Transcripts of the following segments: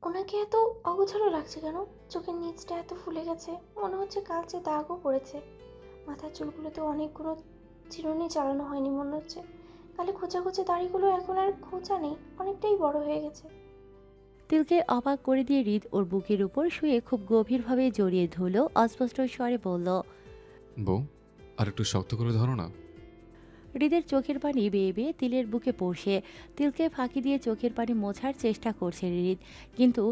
ওনাকে এত অগোছালো লাগছে কেন? চোখের নিচটা এত ফুলে গেছে, মনে হচ্ছে কালচে দাগও পড়েছে। মাথার চুলগুলোতে অনেকগুলো চিরুনি চালানো হয়নি মনে হচ্ছে। কালে খোঁচা খোঁচা দাড়িগুলো এখন আর খোঁচা নেই, অনেকটাই বড় হয়ে গেছে। তিলকে অবাক করে দিয়ে হৃদ ওর বুকের উপর শুয়ে খুব গভীরভাবে জড়িয়ে ধরল, অস্পষ্ট স্বরে বলল। বউ, আর একটু শক্ত করে ধরো না। হৃদের চোখের পানি বেয়ে বেয়ে তিলের বুকে পড়ছে। তিলকে ফাঁকি দিয়ে চোখের পানি মোছার চেষ্টা করছে হৃদ, কিন্তু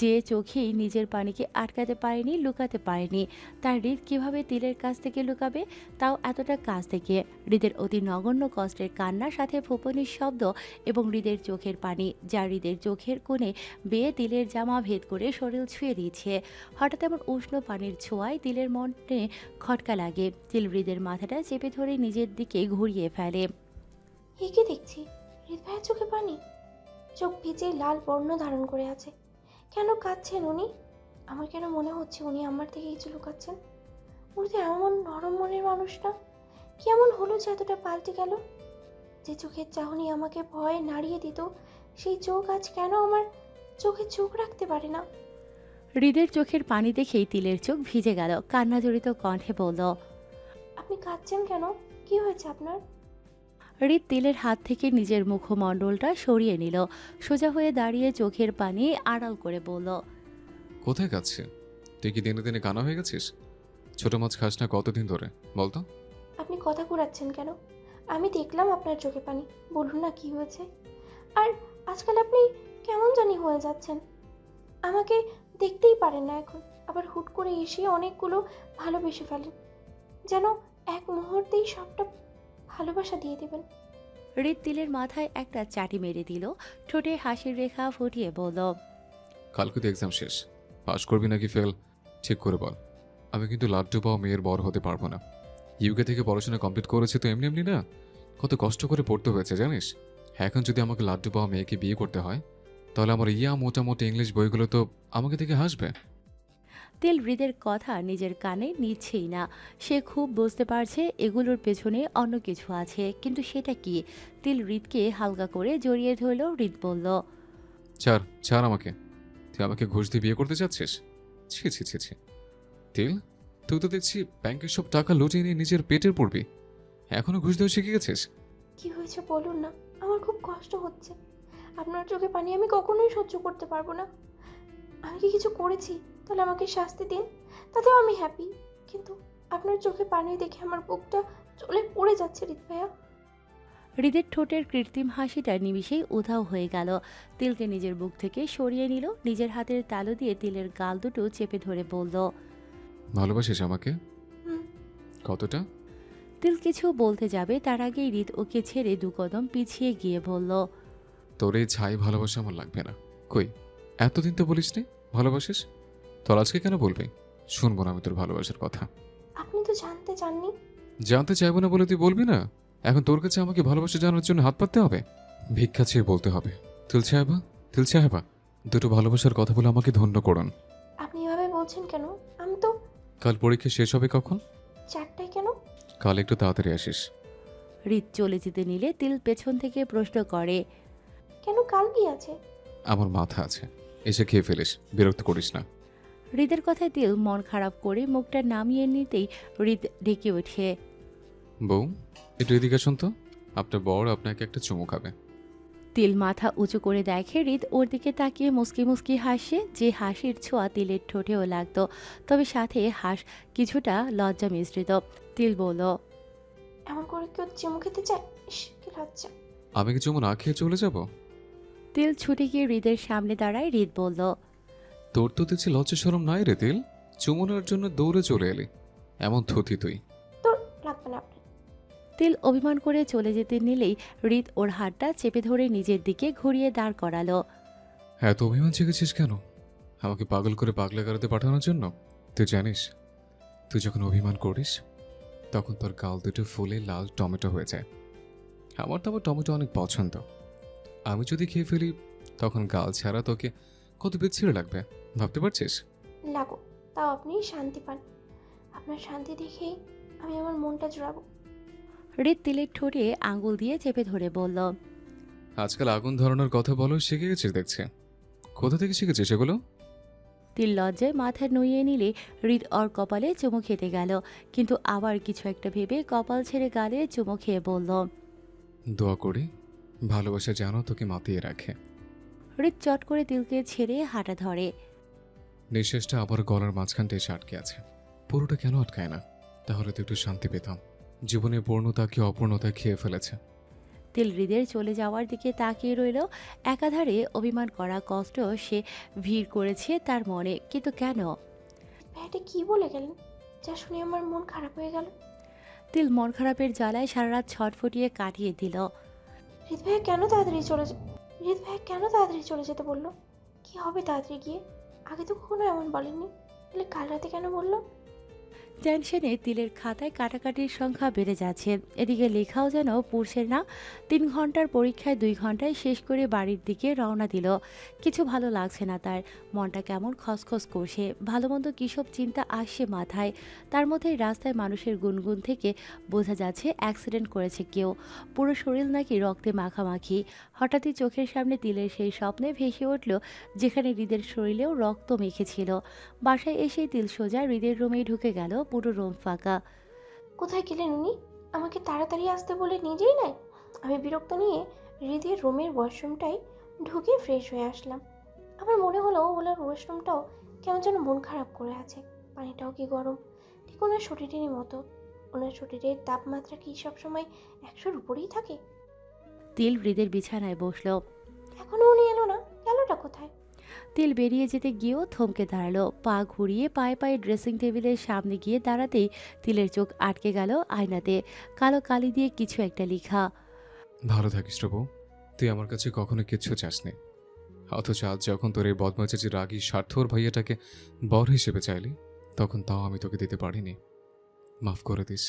যে চোখেই নিজের পানিকে আটকাতে পারেনি, লুকাতে পারেনি। তার হৃদ কিভাবে তিলের কাছ থেকে লুকাবে, তাও এতটা কাছ থেকে। হৃদের অতি নগণ্য কষ্টের কান্নার সাথে ফুঁপনির শব্দ এবং হৃদের চোখের পানি, যা হৃদের চোখের কোণে বেয়ে তিলের জামা ভেদ করে শরীর ছুঁয়ে দিচ্ছে। হঠাৎ এমন উষ্ণ পানির ছোঁয়ায় তিলের মনে খটকা লাগে। তিল হৃদের মাথাটা চেপে ধরে নিজের দিকে ঘুরিয়ে ফেলে। এ কি দেখছি? হৃদ ভাইয়ের চোখে পানি, চোখ ভিজে লাল বর্ণ ধারণ করে আছে। কেন কাঁদছেন উনি? আমার কেন মনে হচ্ছে উনি আমার থেকে কিছু লুকাচ্ছেন? উনি তো এমন নরম মনের মানুষ না। কেমন হলো যে এতটা পাল্টে গেল? যে চোখের চাহনি আমাকে ভয়ে নাড়িয়ে দিত, সেই চোখ আজ কেন আমার চোখে চোখ রাখতে পারে না? হৃদের চোখের পানি দেখেই তিলের চোখ ভিজে গেল। কান্নাজড়িত কণ্ঠে বলল। আপনি কাঁদছেন কেন? কি হয়েছে আপনার? হৃদ তিলের হাত থেকে নিজের মুখমণ্ডলটা সরিয়ে নিল, সোজা হয়ে দাঁড়িয়ে চোখের পানি আড়াল করে বলল। কোথায় কাচ্ছে? তুই কি দিনে দিনে কানা হয়ে গেছিস? ছোট মাছ খাস না কতদিন ধরে, বলতো? আপনি কথা ঘুরাচ্ছেন কেন? আমি দেখলাম আপনার চোখে পানি, বলুন না কি হয়েছে। আর আজকাল আপনি কেমন জানি হয়ে যাচ্ছেন, আমাকে দেখতেই পারেন না এখন। আবার হুট করে এসে অনেকগুলো ভালোবেসে ফেলেন, যেন এক মুহূর্তেই সবটা ভালোবাসা দিয়ে দেবেন। হৃদ তিলের মাথায় একটা চাটি মেরে দিল, ঠোঁটে হাসির রেখা ফুটিয়ে বলল। কালকে তো এক্সাম শেষ, পাশ করবি নাকি ফেল ঠিক করে বল। আমি কিন্তু লাড্ডু পাওয়া মেয়ের বর হতে পারবো না। ইউকে থেকে পড়াশোনা কমপ্লিট করেছি তো এমনি এমনি না, কত কষ্ট করে পড়তে হয়েছে জানিস। এখন যদি আমাকে লাড্ডু পাওয়া মেয়েকে বিয়ে করতে হয়, তাহলে আমার মোটামুটি ইংলিশ বইগুলো তো আমাকে দেখে হাসবে। তিল হৃদের কথা নিজের কানে নিচ্ছেই না। সে খুব বুঝতে পারছে এগুলোর পেছনে অন্য কিছু আছে, কিন্তু সেটা কি? তিল হৃদকে হালকা করে জড়িয়ে ধরল। হৃদ বলল। ছাড় ছাড় আমাকে। তুই আমাকে ঘুষ দিয়ে বিয়ে করতে চাচ্ছিস? ছি ছি ছি ছি। তিল, তুই তো দেখছি ব্যাংকের সব টাকা লুটিয়ে নিয়ে নিজের পেটের পড়বি, এখনো ঘুষ দেওয়া শিখে গেছিস? কি হয়েছে বলুন না, আমার খুব কষ্ট হচ্ছে। আপনার চোখে পানি আমি কখনোই সহ্য করতে পারবো না। আমি কি কিছু করেছি? তাহলে আমাকে শাস্তি দিন, তাতেও আমি হ্যাপি। কিন্তু আপনার চোখে পানি দেখে আমার বুকটা জ্বলে পড়ে যাচ্ছে হৃদ ভাইয়া। হৃদের ঠোঁটের কৃত্রিম হাসিটা নিমিষেই উধাও হয়ে গেল। তিলকে নিজের বুক থেকে সরিয়ে নিল, নিজের হাতের তালু দিয়ে তিলের গাল দুটো চেপে ধরে বলল। ভালোবাসিস আমাকে? হুম। কতটা? তিল কিছু বলতে যাবে, তার আগেই হৃদ ওকে ছেড়ে দু কদম পিছিয়ে গিয়ে বলল। তোর এই ছাই ভালোবাসা আমার লাগবে না। কই, এতদিন তো বলিসনি ভালোবাসিস, তোর আজকে কেন বলবি? শুনবো না আমি তোর ভালোবাসার কথা। আপনি তো জানতে চাননি। জানতে চাইবো না বলে তুই বলবি না? এখন তোর কাছে আমাকে ভালোবাসা জানার জন্য হাত পাততে হবে? ভিক্ষা চেয়ে বলতে হবে, তিল সাহেবা, তিল সাহেবা, দুটো ভালোবাসার কথা বলে আমাকে ধন্য করুন। আপনি এভাবে বলছেন কেন? আমি তো কাল পরীক্ষা শেষ হবে কখন? 4টায়। কেন? কাল একটু তাড়াতাড়ি আসিস। হৃদ চলে যেতে নিলে তিল পেছন থেকে প্রশ্ন করে। কেন, কাল কি আছে? আমার মাথা আছে, এসে খেয়ে ফেলিস, বিরক্ত করিস না। হৃদের কথায় তিল মন খারাপ করে মুখটা নামিয়ে নিতেই হৃদ ডেকে ওঠে। বউ, একটু এদিকে আসুন তো, আপনার বর আপনাকে একটা চুমু খাবে। তিল মাথা উঁচু করে দেখে হৃদ ওর দিকে তাকিয়ে মুসকি মুসকি হাসে, যে হাসির ছোঁয়া তিলের ঠোঁটেও লাগতো, তবে সাথে কিছুটা লজ্জা মিশ্রিত। তিল বলল। এমন করে কেউ চুমু খেতে চায়? ইস, কি লজ্জা। আমি কি চুমু না খেয়ে চলে যাব? তিল ছুটে গিয়ে হৃদের সামনে দাঁড়ায়। হৃদ বলল। তোর তো দেখছি লজ্জা শরম নাই রে তিল, চুমুনার জন্য দৌড়ে চলে এলি, এমন থতি তুই। তোর লাগবে না আপনার। তিল অভিমান করে চলে যেতে নিলেই হৃদ ওর হাতটা চেপে ধরে নিজের দিকে ঘুরিয়ে দাঁড় করালো। এত অভিমান শিখেছিস কেন আমাকে পাগল করে পাগলা গাড়াতে পাঠানোর জন্য? তুই জানিস, তুই যখন অভিমান করিস তখন তোর গাল দুটো ফুলে লাল টমেটো হয়ে যায়। আমার তো আবার টমেটো অনেক পছন্দ। আমি যদি খেয়ে ফেলি তখন গাল ছাড়া তোকে কত বিচ্ছিরে লাগবে, ভাবতে পারছিস? লাগো, তাও আপনি শান্তি পান। আপনার শান্তি দেখেই আমি আমার মনটা জোড়াবো। হৃদ তিলের ঠোঁটে আঙুল দিয়ে চেপে ধরে বলল। আজকাল আগুন ধরানোর কথা বলো শিখে গেছিস দেখছি, কোথা থেকে শিখেছিস এগুলো? তিল লজ্জায় মাথা নুইয়ে নিলে হৃদ ওর কপালে চুমু খেতে গেল, কিন্তু আবার কিছু একটা ভেবে কপাল ছেড়ে গালে চুমু খেয়ে বলল। দোয়া করি ভালোবাসা জানো তোকে মাতিয়ে রাখে। হৃদ চট করে তিলকে ছেড়ে হাঁটা ধরে। নিঃশ্বাসটা আবার গলার মাঝখানটা এসে আটকে আছে। পুরোটা কেন আটকায় না? তাহলে তো একটু শান্তি পেতাম। জীবনের পূর্ণতা কি অপূর্ণতা খেয়ে ফেলেছে। তিল হৃদের চলে যাওয়ার দিকে তাকিয়ে রইল। একাধারে অভিমান করা কষ্ট সে ভিড় করেছে তার মনে, কিন্তু কেন? ভাইয়াটা কি বলে গেলেন যা শুনে আমার মন খারাপ হয়ে গেল? তিল মন খারাপের জ্বালায় সারা রাত ছটফটিয়ে কাটিয়ে দিল। হৃদ ভাইয়া কেন তাড়াতাড়ি চলে যেতে বললো? কি হবে তাড়াতাড়ি গিয়ে? আগে তো কখনো এমন বলেননি, তাহলে কাল রাতে কেন বললো? টেনশনে তিলের খাতায় কাটাকাটির সংখ্যা বেড়ে যাচ্ছে। এদিকে লেখাও যেন পড়ছে না। 3 ঘন্টার পরীক্ষায় 2 ঘন্টায় শেষ করে বাড়ির দিকে রওনা দিল। কিছু ভালো লাগছে না তার, মনটা কেমন খসখস করছে। ভালো মন্দ কিসব চিন্তা আসছে মাথায়। তার মধ্যেই রাস্তায় মানুষের গুনগুন থেকে বোঝা যাচ্ছে অ্যাক্সিডেন্ট করেছে কেউ। পুরো শরীর নাকি রক্তে মাখামাখি। হঠাৎই চোখের সামনে তিলের সেই স্বপ্নে ভেসে উঠল যেখানে হৃদের শরীরেও রক্ত মেখেছিল। বাসায় এসেই তিল সোজা হৃদের রুমেই ঢুকে গেল। পুরো রুম ফাঁকা। কোথায় গেলেন উনি? আমাকে তাড়াতাড়ি আসতে বলে নিজেই নাই। আমি বিরক্ত নিয়ে হৃদের রুমের ওয়াশরুমটাই ঢুকে ফ্রেশ হয়ে আসলাম। আমার মনে হলো ওনার ওয়াশরুমটাও কেমন যেন মন খারাপ করে আছে। পানিটাও কি গরম, ঠিক ওনার শরীরেরই মতো। ওনার শরীরের তাপমাত্রা কি সবসময় 100-র উপরেই থাকে? তিল হৃদের বিছানায় বসলো। এখনো উনি এলো না, গেলটা কোথায়? তিল বেরিয়ে যেতে গিয়েও থমকে দাঁড়ালো। পা ঘুরিয়ে পায়ে পায়ে ড্রেসিং টেবিলের সামনে গিয়ে দাঁড়াতেই তিলের চোখ আটকে গেল আয়নাতে। কালো কালি দিয়ে কিছু একটা লেখা। ভালো থাকিস রে বউ। তুই আমার কাছে কখনো কিচ্ছু চাসনি, অথচ আজ যখন তোর এই বদমাচাচি রাগী স্বার্থর ভাইয়াটাকে বর হিসেবে চাইলি, তখন তাও আমি তোকে দিতে পারিনি। মাফ করে দিস।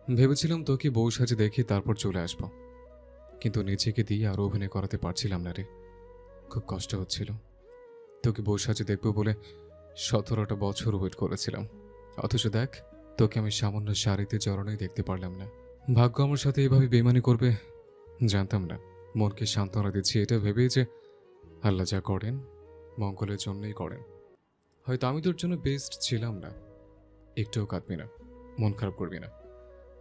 ভেবেছিলাম তোকে বউ সাজে দেখে তারপর চলে আসবো, কিন্তু নিজেকে দিয়ে আর অভিনয় করাতে পারছিলাম না রে। খুব কষ্ট হচ্ছিল। তোকে বউ সাজে দেখবো বলে 17টা বছর ওয়েট করেছিলাম, অথচ দেখ তোকে আমি সামান্য শাড়িতে চরণেই দেখতে পারলাম না। ভাগ্য আমার সাথে এভাবে বেইমানি করবে জানতাম না। মনকে সান্ত্বনা দিচ্ছি এটা ভেবেই যে আল্লাহ যা করেন মঙ্গলের জন্যই করেন। হয়তো আমি তোর জন্য বেস্ট ছিলাম না। একটুও কাঁদবি না, মন খারাপ করবি না,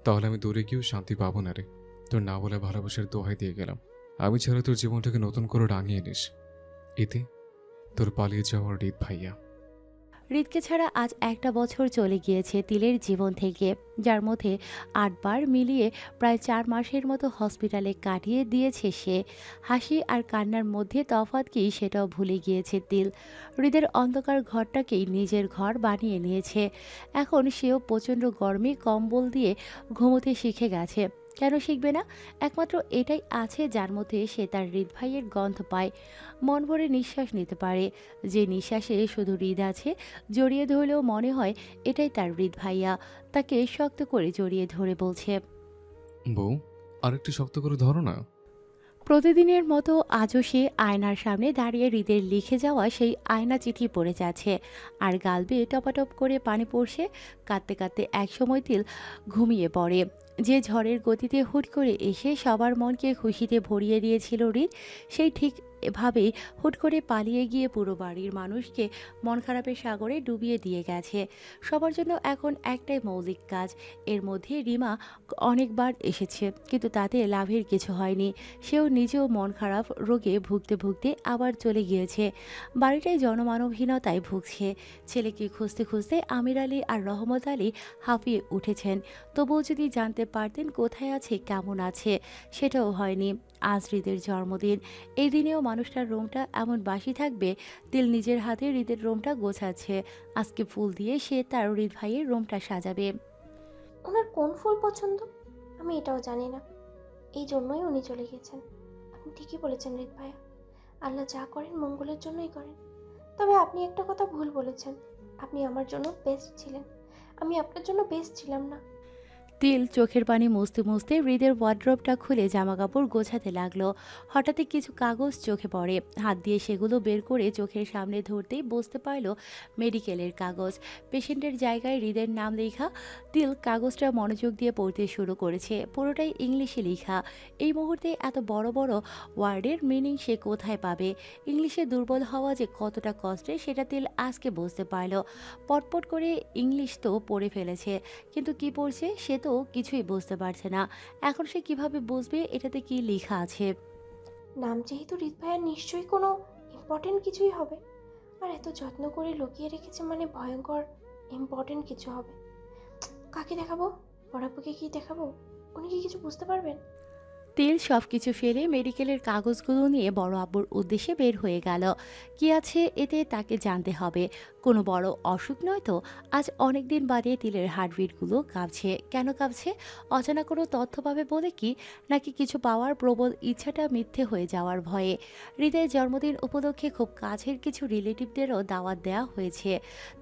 তাহলে আমি দূরে গিয়েও শান্তি পাবো না রে। তোর না বলে ভালোবাসার দোহাই দিয়ে গেলাম, আমি ছাড়া তোর জীবনটাকে নতুন করে রাঙিয়ে নিস। এতে তোর পালিয়ে যাওয়ার হৃদ ভাইয়া। হৃদকে ছাড়া আজ 1টা বছর চলে গিয়েছে তিলের জীবন থেকে, যার মধ্যে 8 বার মিলিয়ে প্রায় 4 মাসের মতো হসপিটালে কাটিয়ে দিয়েছে সে। হাসি আর কান্নার মধ্যে তফাৎ কি সেটাও ভুলে গিয়েছে তিল। হৃদের অন্ধকার ঘরটাকেই নিজের ঘর বানিয়ে নিয়েছে। এখন সেও প্রচণ্ড গরমে কম্বল দিয়ে ঘুমোতে শিখে গেছে। কেন শিখবে না? একমাত্র এটাই আছে যার মধ্যে সে তার হৃদ ভাইয়ের গন্ধ পায়। মন ভরে নিঃশ্বাস নিতে পারে। যে নিঃশ্বাসে শুধু হৃদ আছে, জড়িয়ে ধরলেও মনে হয় এটাই তার হৃদ ভাইয়া। তাকে শক্ত করে জড়িয়ে ধরে বলছে। বউ, আরেকটু শক্ত করে ধরো না। প্রতিদিনের মতো আজও সে আয়নার সামনে দাঁড়িয়ে হৃদের লিখে যাওয়া সেই আয়না চিঠি পড়ে যাচ্ছে, আর গাল বেয়ে টপাটপ করে পানি পড়ছে। কাঁদতে কাঁদতে একসময় তিল ঘুমিয়ে পড়ে। যে ঝড়ের গতিতে হুট করে এসে সবার মনকে খুশিতে ভরিয়ে দিয়েছিল হৃদ, সেই ঠিক এভাবেই হুট করে পালিয়ে গিয়ে পুরো বাড়ির মানুষকে মন খারাপের সাগরে ডুবিয়ে দিয়ে গেছে। সবার জন্য এখন একটাই মৌলিক কাজ। এর মধ্যে রিমা অনেকবার এসেছে, কিন্তু তাতে লাভের কিছু হয়নি। সেও নিজেও মন খারাপ রোগে ভুগতে ভুগতে আবার চলে গিয়েছে। বাড়িটায় জনমানবহীনতায় ভুগছে। ছেলেকে খুঁজতে খুঁজতে আমির আলী আর রহমত আলী হাঁপিয়ে উঠেছেন। তবুও যদি জানতে পারতেন কোথায় আছে, কেমন আছে। সেটাও হয়নি। আজ হৃদের জন্মদিন। এই দিনেও মানুষটার রুমটা এমন বাসি থাকবে? তিল নিজের হাতে হৃদের রুমটা গোছাচ্ছে। আজকে ফুল দিয়ে সে তার হৃদ ভাইয়ের রুমটা সাজাবে। ওনার কোন ফুল পছন্দ আমি এটাও জানি না, এই জন্যই উনি চলে গেছেন। আপনি ঠিকই বলেছেন হৃদ ভাইয়া, আল্লাহ যা করেন মঙ্গলের জন্যই করেন। তবে আপনি একটা কথা ভুল বলেছেন, আপনি আমার জন্য বেস্ট ছিলেন, আমি আপনার জন্য বেস্ট ছিলাম না। তিল চোখের পানি মুছতে মুছতে হৃদের ওয়ার্ড্রোবটা খুলে জামাকাপড় গোছাতে লাগলো। হঠাৎই কিছু কাগজ চোখে পড়ে। হাত দিয়ে সেগুলো বের করে চোখের সামনে ধরতেই বুঝতে পারল মেডিকেলের কাগজ। পেশেন্টের জায়গায় হৃদের নাম লেখা। তিল কাগজটা মনোযোগ দিয়ে পড়তে শুরু করেছে। পুরোটাই ইংলিশে লেখা। এই মুহূর্তে এত বড় বড় ওয়ার্ডের মিনিং সে কোথায় পাবে? ইংলিশে দুর্বল হওয়া যে কতটা কষ্টের সেটা তিল আজকে বুঝতে পারল। পটপট করে ইংলিশ তো পড়ে ফেলেছে, কিন্তু কি পড়ছে সে তো কিছুই বুঝতে পারছে না। এখন সে কিভাবে বুঝবে এটাতে কি লেখা আছে? নাম যেহেতু হৃদ ভাইয়ার নিশ্চয়ই কোনো ইম্পর্টেন্ট কিছুই হবে। আর এত যত্ন করে লুকিয়ে রেখেছে মানে ভয়ঙ্কর ইম্পর্টেন্ট কিছু হবে। কাকে দেখাবো? বড়াপুকে কি দেখাবো? উনি কি কিছু বুঝতে পারবেন? তিল সব কিছু ফেলে মেডিকেলের কাগজগুলো নিয়ে বড় আব্বুর উদ্দেশ্যে বের হয়ে গেল। কি আছে এতে তাকে জানতে হবে। কোনো বড় অসুখ নয় তো? আজ অনেক দিন বাদে তিলের হার্টবিটগুলো কাঁপছে। কেন কাঁপছে? অজানা কোনো তথ্য পাবে বলে কি, নাকি কিছু পাওয়ার প্রবল ইচ্ছাটা মিথ্যে হয়ে যাওয়ার ভয়ে? হৃদয়ের জন্মদিন উপলক্ষে খুব কাছের কিছু রিলেটিভদেরও দাওয়াত দেওয়া হয়েছে।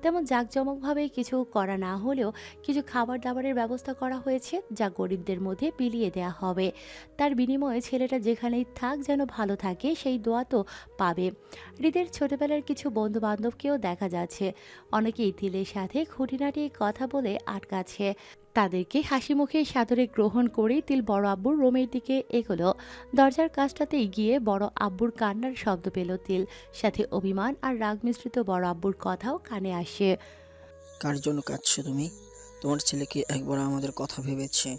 তেমন জাঁকজমকভাবে কিছু করা না হলেও কিছু খাবার দাবারের ব্যবস্থা করা হয়েছে, যা গরিবদের মধ্যে বিলিয়ে দেওয়া হবে। তার বিনিময়ে ছেলেটা যেখানেই থাক যেন ভালো থাকে, সেই দোয়া তো পাবে। হৃদের ছোটবেলার কিছু বন্ধু বান্ধবকেও দেখা যাচ্ছে। অনেকেই তিলের সাথে খুঁটিনাটি কথা বলে আটকাচ্ছে। তাদেরকে হাসি মুখে সাদরে গ্রহণ করেই তিল বড় আব্বুর রুমের দিকে এগোলো। দরজার কাছটাতেই গিয়ে বড় আব্বুর কান্নার শব্দ পেল তিল। সাথে অভিমান আর রাগ মিশ্রিত বড় আব্বুর কথাও কানে আসে। কার জন্য কাঁদছো তুমি? তোমার ছেলেকে একবার আমাদের কথা ভেবেছে?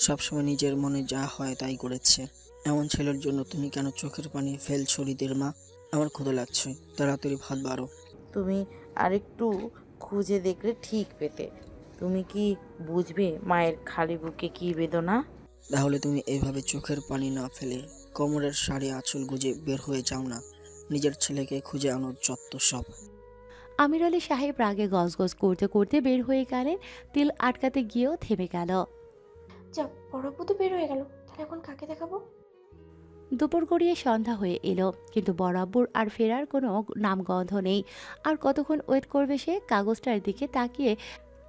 সবসময় নিজের মনে যা হয় তাই করেছে। এমন ছেলের জন্য তুমি কেন চোখের পানি ফেলছো হৃদের মা? আমার ক্ষুধা লাগছে, তাড়াতাড়ি ভাত বাড়ো। তুমি আরেকটু খুঁজে দেখলে ঠিক পেতে। তুমি কি বুঝবে মায়ের খালি বুকে কি বেদনা? তাহলে তুমি এভাবে চোখের পানি না ফেলে কোমরের শাড়ি আঁচল গুজে বের হয়ে যাও না। নিজের ছেলেকে খুঁজে আনো যত সব। আমির আলী সাহেব রাগে গজগজ করতে করতে বের হয়ে গেলেন। তিল আটকাতে গিয়েও থেমে গেল। যা, বড়াপু তো বের হয়ে গেল, তাহলে এখন কাকে দেখাবো? দুপুর গড়িয়ে সন্ধ্যা হয়ে এলো, কিন্তু বড় আব্বুর আর ফেরার কোনো নামগন্ধ নেই। আর কতক্ষণ ওয়েট করবে সে? কাগজটার দিকে তাকিয়ে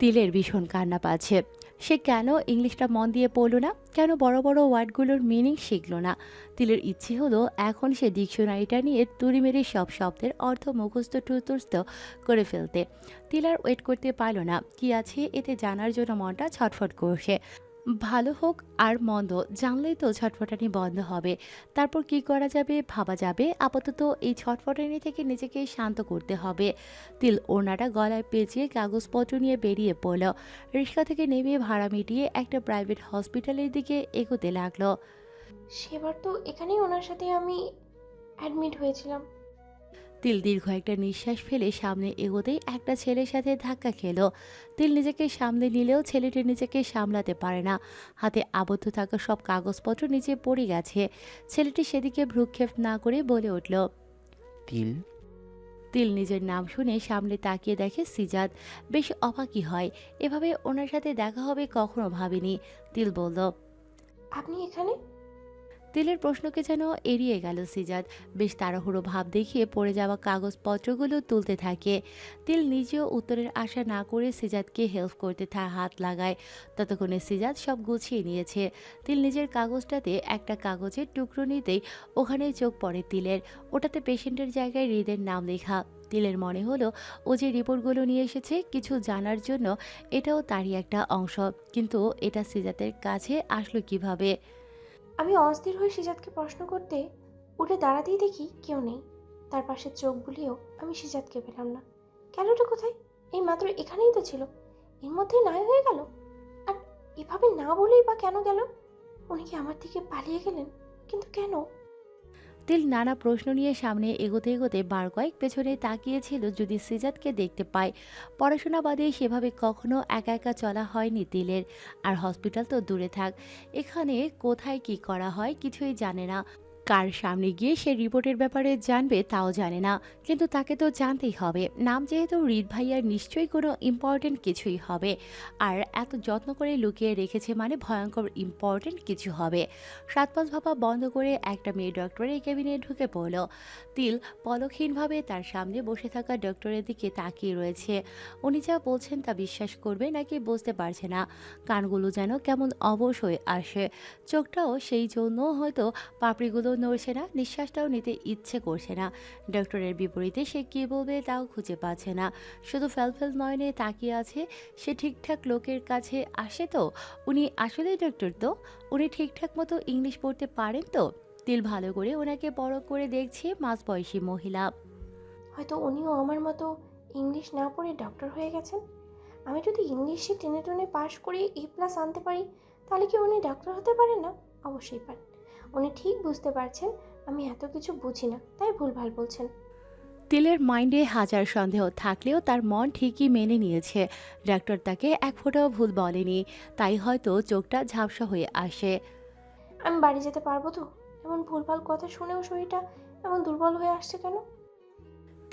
তিলের ভীষণ কান্না পাচ্ছে। সে কেন ইংলিশটা মন দিয়ে পড়লো না? কেন বড় বড় ওয়ার্ডগুলোর মিনিং শিখলো না? তিলের ইচ্ছে হলো এখন সে ডিকশনারিটা নিয়ে তুড়ি মেরে সব শব্দের অর্থ মুখস্থ টুতস্থ করে ফেলতে। তিল আর ওয়েট করতে পারল না। কি আছে এতে জানার জন্য মনটা ছটফট করছে। ভালো হোক আর মন্দ, জানলেই তো ছটফটানি বন্ধ হবে। তারপর কি করা যাবে ভাবা যাবে। আপাতত এই ছটফটানি থেকে নিজেকে শান্ত করতে হবে। তিল ওড়নাটা গলায় পেঁচিয়ে কাগজপত্র নিয়ে বেরিয়ে পড়ল। রিক্সা থেকে নেমে ভাড়া মিটিয়ে একটা প্রাইভেট হসপিটালের দিকে এগোতে লাগলো। সেবার তো এখানেই ওনার সাথে আমি অ্যাডমিট হয়েছিলাম। তিল দীর্ঘ একটা নিঃশ্বাস ফেলে সামনে এগোতেই একটা ছেলের সাথে ধাক্কা খেলো। তিল নিজেকে সামলে নিলেও ছেলেটি নিজেকে সামলাতে পারে না। হাতে আবদ্ধ থাকা সব কাগজপত্র নিচে পড়ে গেছে। ছেলেটি সেদিকে ভ্রুক্ষেপ না করে বলে উঠল, তিল। তিল নিজের নাম শুনে সামনে তাকিয়ে দেখে সিজাত। বেশ অবাকই হয়, এভাবে ওনার সাথে দেখা হবে কখনো ভাবেনি। তিল বলল, আপনি এখানে? তিলের প্রশ্নকে যেন এড়িয়ে গেল সিজাত। বেশ তাড়াহুড়ো ভাব দেখিয়ে পড়ে যাওয়া কাগজপত্রগুলো তুলতে থাকে। তিল নিজেও উত্তরের আশা না করে সিজাতকে হেল্প করতে হাত লাগায়। ততক্ষণে সিজাত সব গুছিয়ে নিয়েছে। তিল নিজের কাগজটাতে একটা কাগজের টুকরো নিতেই ওখানে চোখ পড়ে তিলের। ওটাতে পেশেন্টের জায়গায় হৃদের নাম লেখা। তিলের মনে হলো ও যে রিপোর্টগুলো নিয়ে এসেছে কিছু জানার জন্য, এটাও তারই একটা অংশ। কিন্তু এটা সিজাতের কাছে আসলো কিভাবে? আমি অস্থির হয়ে সিজাতকে প্রশ্ন করতে উঠে দাঁড়াতেই দেখি কেউ নেই। তার পাশে চোখ বুলিয়েও আমি সিজাতকে পেলাম না। গেলটা কোথায়? এই মাত্র এখানেই তো ছিল, এর মধ্যেই নাই হয়ে গেল। আর এভাবে না বলেই বা কেন গেল? উনি কি আমার থেকে পালিয়ে গেলেন? কিন্তু কেন? তিল নানা প্রশ্ন নিয়ে সামনে এগোতে এগোতে বার কয়েক পেছনে তাকিয়েছিল যদি সিজাতকে দেখতে পায়। পড়াশোনা বাদে সেভাবে কখনো একা একা চলা হয়নি তিলের। আর হসপিটাল তো দূরে থাক, এখানে কোথায় কি করা হয় কিছুই জানে না। কার সামনে গিয়ে সে রিপোর্টের ব্যাপারে জানবে তাও জানে না, কিন্তু তাকে তো জানতেই হবে। নাম যেহেতু হৃদ ভাইয়ার, নিশ্চয়ই কোনো ইম্পর্টেন্ট কিছুই হবে। আর এত যত্ন করে লুকিয়ে রেখেছে মানে ভয়ঙ্কর ইম্পর্টেন্ট কিছু হবে। সাত পাঁচ ভাবা বন্ধ করে একটা মেয়ে ডক্টরের কেবিনে ঢুকে পড়ল। তিল পলকহীনভাবে তার সামনে বসে থাকা ডক্টরের দিকে তাকিয়ে রয়েছে। উনি যা বলছেন তা বিশ্বাস করবে নাকি বুঝতে পারছে না। কানগুলো যেন কেমন অবশ হয়ে আসে, চোখটাও সেই জন্য হয়তো পাপড়িগুলো নড়ছে না, নিঃশ্বাসটাও নিতে ইচ্ছে করছে না। ডক্টরের বিপরীতে সে কী বলবে তাও খুঁজে পাচ্ছে না, শুধু ফেলফেল নয়নে তাকিয়ে আছে। সে ঠিকঠাক লোকের কাছে আসে তো? উনি আসলেই ডক্টর তো? উনি ঠিকঠাক মতো ইংলিশ পড়তে পারেন তো? তিল ভালো করে ওনাকে পরখ করে দেখছে মাঝবয়সী মহিলা। হয়তো উনিও আমার মতো ইংলিশ না পড়ে ডক্টর হয়ে গেছেন। আমি যদি ইংলিশে টেনে টুনে পাশ করে A+ আনতে পারি, তাহলে কি উনি ডক্টর হতে পারেন না? অবশ্যই পারেন। উনি ঠিক বুঝতে পারছেন আমি এত কিছু বুঝি না, তাই ভুলভাল বলছেন। তিলের মাইন্ডে হাজার সন্দেহ থাকলেও তার মন ঠিকই মেনে নিয়েছে। ডাক্তার তাকে এক ফোঁটাও ভুল বলেনি, তাই হয়তো চোখটা ঝাপসা হয়ে আসে। আমি বাড়ি যেতে পারবো তো? এমন ভুলভাল কথা শুনেও শরীরটা এমন দুর্বল হয়ে আসছে কেন?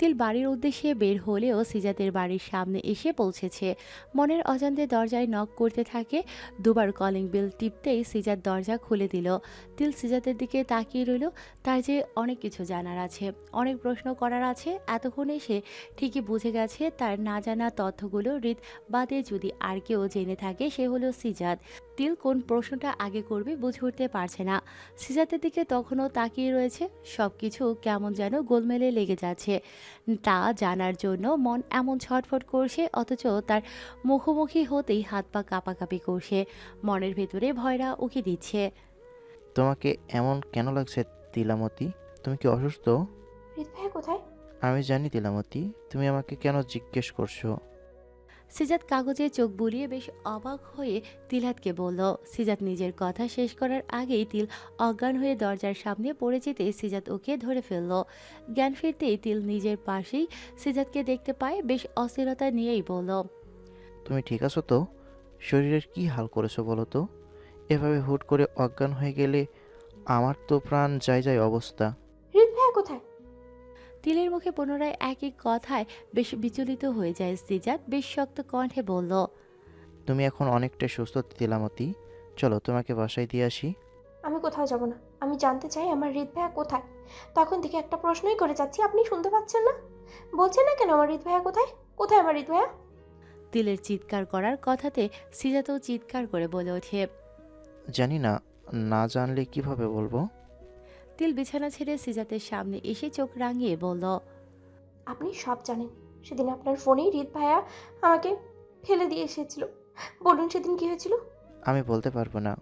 তিল বাড়ির উদ্দেশ্যে বের হলেও সিজাতের বাড়ির সামনে এসে পৌঁছেছে। মনের অজান্তে দরজায় নক করতে থাকে। দুবার কলিং বেল টিপতেই সিজাত দরজা খুলে দিল। তিল সিজাতের দিকে তাকিয়ে রইল। তার যে অনেক কিছু জানার আছে, অনেক প্রশ্ন করার আছে। এতক্ষণে সে ঠিকই বুঝে গেছে তার না জানা তথ্যগুলো হৃদ বাদে যদি আর কেউ জেনে থাকে সে হলো সিজাত। তিল কোন প্রশ্নটা আগে করবে বুঝে উঠতে পারছে না। সিজাতের দিকে তখনও তাকিয়ে রয়েছে। সব কিছু কেমন যেন গোলমেলে লেগে যাচ্ছে। তা জানার জন্য মন এমন ছটফট করছে, অথচ তার মুখোমুখি হতেই হাত পা কাঁপাকাঁপি করছে। মনের ভেতরে ভয়রা উকি দিচ্ছে। তোমাকে এমন কেন লাগছে তিলামতি? তুমি কি অসুস্থ? হৃদ ভাইয়া কোথায়? আমি জানি তিলামতি, তুমি আমাকে কেন জিজ্ঞেস করছো? সিজাত কাগজে চোখ বুলিয়ে বেশ অবাক হয়ে তিলহাতকে বলল। সিজাত নিজের কথা শেষ করার আগেই তিল অজ্ঞান হয়ে দরজার সামনে পড়ে যেতে সিজাত ওকে ধরে ফেলল। জ্ঞান ফিরতেই তিল নিজের পাশেই সিজাতকে দেখতে পায়, বেশ অস্থিরতা নিয়েই বলল, তুমি ঠিক আছো তো? শরীরের কি হাল করেছো বলো তো? এভাবে হুট করে অজ্ঞান হয়ে গেলে আমার তো প্রাণ যায় যায় অবস্থা। হৃদ ভাইয়া কোথায়? তিলের মুখে পুনরায় একই কথায় বেশ বিচলিত হয়ে যায় সিজাত। বেশ শক্ত কণ্ঠে বলল, তুমি এখন অনেকটা সুস্থ তিলামতি, চলো তোমাকে বাসায় দিয়ে আসি। আমি কোথাও যাব না। আমি জানতে চাই আমার হৃদ ভাইয়া কোথায়। তখন থেকে একটা প্রশ্নই করে যাচ্ছি, আপনি শুনতে পাচ্ছেন না? বলছেন না কেন আমার হৃদ ভাইয়া কোথায়? কোথায় আমার হৃদ ভাইয়া? তিলের চিৎকার করার কথাতে সিজাতও চিৎকার করে বলে ওঠে। জানি না, না জানলে কিভাবে বলবো? তিল বিছানা ছেড়ে সিজাতের সামনে এসে চোখ রাঙিয়ে বলল, আপনি সব জানেন। সেদিন আপনার ফোনেই হৃদ ভাইয়া আমাকে ফেলে দিয়ে এসেছিল। বলুন সেদিন কি হয়েছিল? আমি বলতে পারবো না।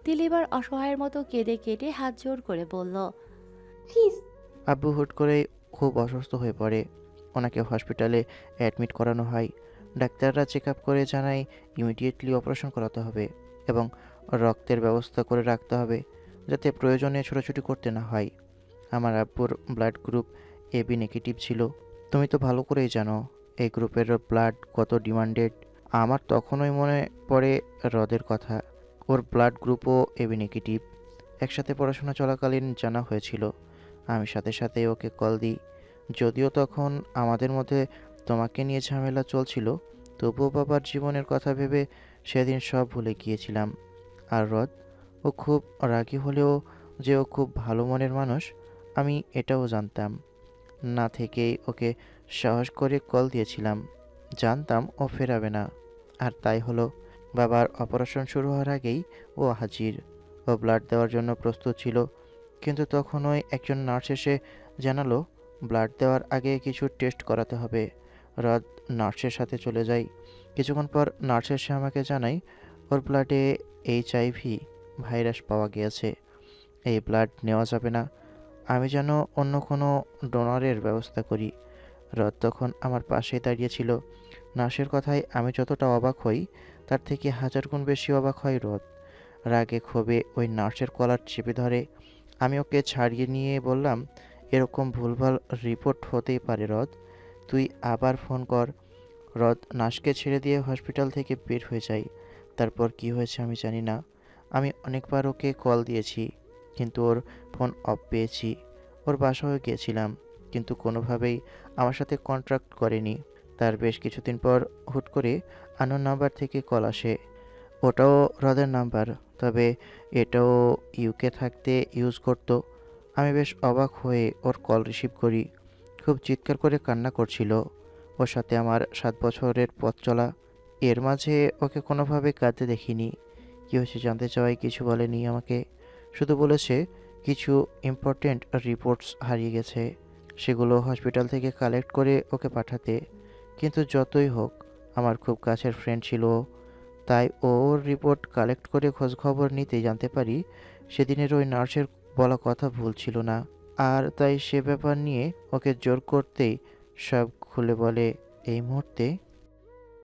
তিল এবার অসহায়ের মতো কেঁদে কেটে হাত জোর করে বলল, প্লিজ। আব্বু হুট করে খুব অসুস্থ হয়ে পড়ে। ওনাকে হসপিটালে অ্যাডমিট করানো হয়। ডাক্তাররা চেক আপ করে জানায় ইমিডিয়েটলি অপারেশন করাতে হবে এবং রক্তের ব্যবস্থা করে রাখতে হবে যাতে প্রয়োজনে ছোটাছুটি করতে না হয়। আমার আব্বুর ব্লাড গ্রুপ AB নেগেটিভ ছিল। তুমি তো ভালো করেই জানো এই গ্রুপের ব্লাড কত ডিমান্ডেড। আমার তখনই মনে পড়ে হ্রদের কথা। ওর ব্লাড গ্রুপও AB নেগেটিভ। একসাথে পড়াশোনা চলাকালীন জানা হয়েছিল। আমি সাথে সাথে ওকে কল দিই। যদিও তখন আমাদের মধ্যে তোমাকে নিয়ে ঝামেলা চলছিল, তবুও বাবার জীবনের কথা ভেবে সেদিন সব ভুলে গিয়েছিলাম। আর হ্রদ, ও খুব রাগী হলেও যে ও খুব ভালো মনের মানুষ আমি এটাও জানতাম। না থেকেই ওকে সাহস করে কল দিয়েছিলাম। জানতাম ও ফেরাবে না। আর তাই হলো, বাবার অপারেশন শুরু হওয়ার আগেই ও হাজির। ও ব্লাড দেওয়ার জন্য প্রস্তুত ছিল, কিন্তু তখনই একজন নার্স এসে জানালো ব্লাড দেওয়ার আগে কিছু টেস্ট করাতে হবে। রাত নার্সের সাথে চলে যাই। কিছুক্ষণ পর নার্স এসে আমাকে জানায় ওর ব্লাডে HIV ভাইরাস পাওয়া গিয়েছে। এই ব্লাড নেওয়া যাবে না। আমি যেন অন্য কোনো ডোনারের ব্যবস্থা করি। রদ তখন আমার পাশেই দাঁড়িয়েছিল। নার্সের কথায় আমি যতটা অবাক হই তার থেকে হাজার গুণ বেশি অবাক হয় রদ। রাগে ক্ষোভে ওই নার্সের কলার চেপে ধরে। আমি ওকে ছাড়িয়ে নিয়ে বললাম, এরকম ভুলভাল রিপোর্ট হতেই পারে রদ, তুই আবার ফোন কর। রদ নার্সকে ছেড়ে দিয়ে হসপিটাল থেকে বের হয়ে যায়। তারপর কি হয়েছে আমি জানি না। আমি অনেকবার ওকে কল দিয়েছি, কিন্তু ওর ফোন অফ পেয়েছি। ওর বাসায় গিয়েছিলাম, কিন্তু কোনোভাবেই আমার সাথে কন্ট্যাক্ট করেনি। তার বেশ কিছুদিন পর হুট করে আননোন নাম্বার থেকে কল আসে। ওটাও হ্রদের নাম্বার, তবে এটাও ইউকে থাকতে ইউজ করতো। আমি বেশ অবাক হয়ে ওর কল রিসিভ করি। খুব চিৎকার করে কান্না করছিল। ওর সাথে আমার 7 বছরের পথ চলা। এর মাঝে ওকে কোনোভাবে কাঁদতে দেখিনি। কী হয়েছে জানতে চাওয়ায় কিছু বলেনি আমাকে, শুধু বলেছে কিছু ইম্পর্ট্যান্ট রিপোর্টস হারিয়ে গেছে, সেগুলো হসপিটাল থেকে কালেক্ট করে ওকে পাঠাতে। কিন্তু যতই হোক, আমার খুব কাছের ফ্রেন্ড ছিল ও, তাই ওর রিপোর্ট কালেক্ট করে খোঁজখবর নিতেই জানতে পারি সেদিনের ওই নার্সের বলা কথা ভুল ছিল না। আর তাই সে ব্যাপার নিয়ে ওকে জোর করতেই সব খুলে বলে। এই মুহূর্তে